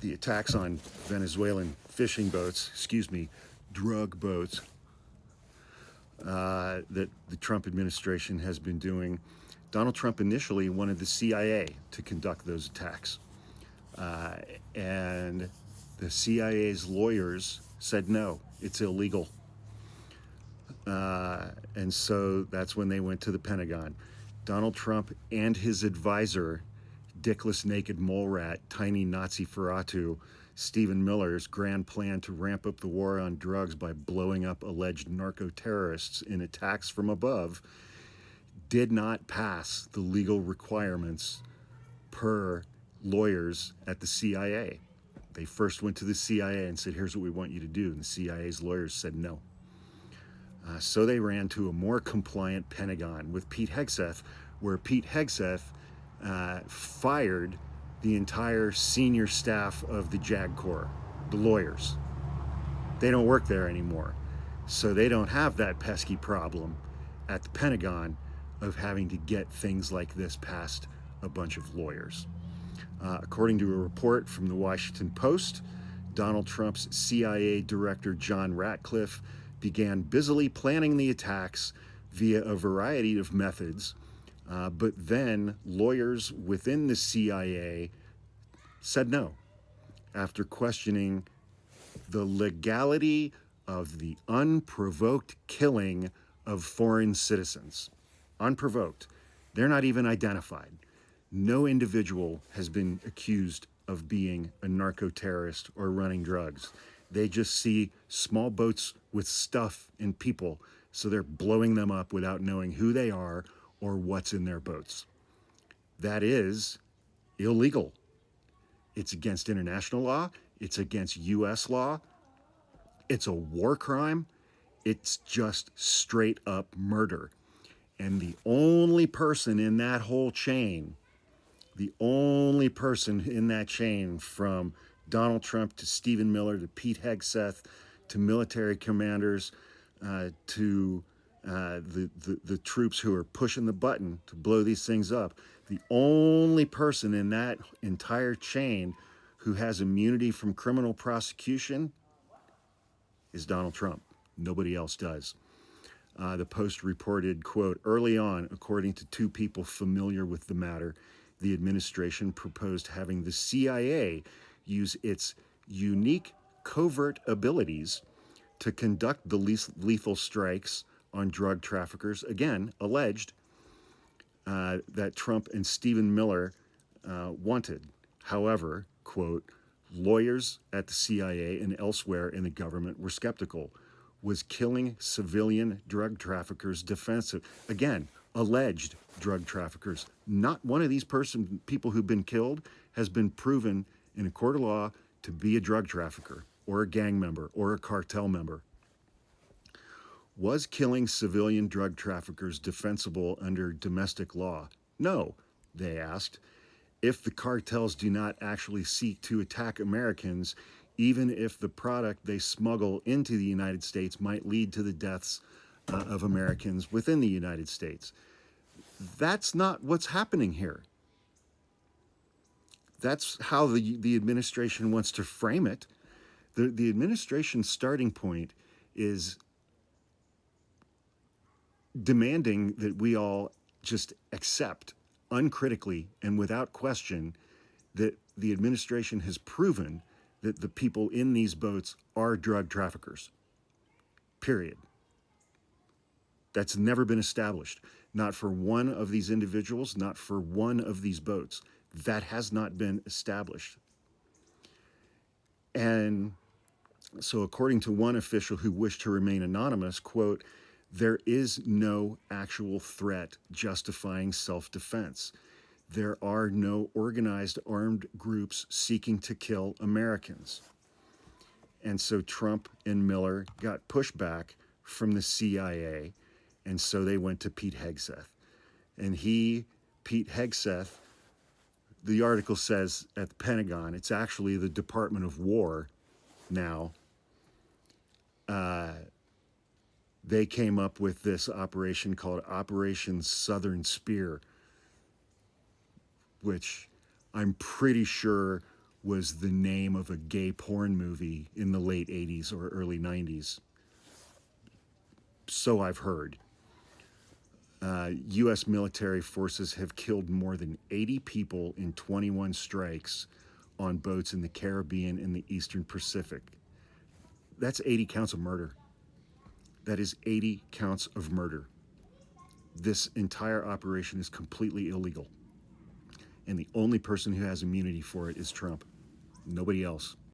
the attacks on Venezuelan fishing boats, drug boats, that the Trump administration has been doing. Donald Trump initially wanted the CIA to conduct those attacks. And the CIA's lawyers said, no, it's illegal. And so that's when they went to the Pentagon. Donald Trump and his advisor, dickless naked mole rat, tiny Nazi Ferratu, Stephen Miller's grand plan to ramp up the war on drugs by blowing up alleged narcoterrorists in attacks from above did not pass the legal requirements per lawyers at the CIA. They first went to the CIA and said, here's what we want you to do. And the CIA's lawyers said no. So they ran to a more compliant Pentagon with Pete Hegseth, where Pete Hegseth fired the entire senior staff of the JAG Corps, the lawyers. They don't work there anymore. So they don't have that pesky problem at the Pentagon of having to get things like this past a bunch of lawyers. According to a report from the Washington Post, Donald Trump's CIA Director John Ratcliffe began busily planning the attacks via a variety of methods, but then lawyers within the CIA said no after questioning the legality of the unprovoked killing of foreign citizens. Unprovoked. They're not even identified. No individual has been accused of being a narco-terrorist or running drugs. They just see small boats with stuff and people, so they're blowing them up without knowing who they are or what's in their boats. That is illegal. It's against international law. It's against U.S. law. It's a war crime. It's just straight up murder. And the only person in that whole chain, from Donald Trump to Stephen Miller to Pete Hegseth to military commanders to the troops who are pushing the button to blow these things up, the only person in that entire chain who has immunity from criminal prosecution is Donald Trump. Nobody else does. The Post reported, quote, early on, according to two people familiar with the matter, the administration proposed having the CIA use its unique covert abilities to conduct the lethal strikes on drug traffickers, again, alleged that Trump and Stephen Miller wanted. However, quote, lawyers at the CIA and elsewhere in the government were skeptical. Was killing civilian drug traffickers defensive? Again, alleged drug traffickers. Not one of these people who've been killed has been proven in a court of law to be a drug trafficker or a gang member or a cartel member. Was killing civilian drug traffickers defensible under domestic law? No, they asked. If the cartels do not actually seek to attack Americans, even if the product they smuggle into the United States might lead to the deaths of Americans within the United States. That's not what's happening here. That's how the administration wants to frame it. The administration's starting point is demanding that we all just accept uncritically and without question that the administration has proven that the people in these boats are drug traffickers. Period. That's never been established. Not for one of these individuals, not for one of these boats. That has not been established. And so according to one official who wished to remain anonymous, quote, there is no actual threat justifying self-defense. There are no organized armed groups seeking to kill Americans. And so Trump and Miller got pushback from the CIA, and so they went to Pete Hegseth. And Pete Hegseth, the article says at the Pentagon, it's actually the Department of War now, they came up with this operation called Operation Southern Spear, which I'm pretty sure was the name of a gay porn movie in the late 80s or early 90s. So I've heard. U.S. military forces have killed more than 80 people in 21 strikes on boats in the Caribbean and the Eastern Pacific. That's 80 counts of murder. That is 80 counts of murder. This entire operation is completely illegal. And the only person who has immunity for it is Trump. Nobody else.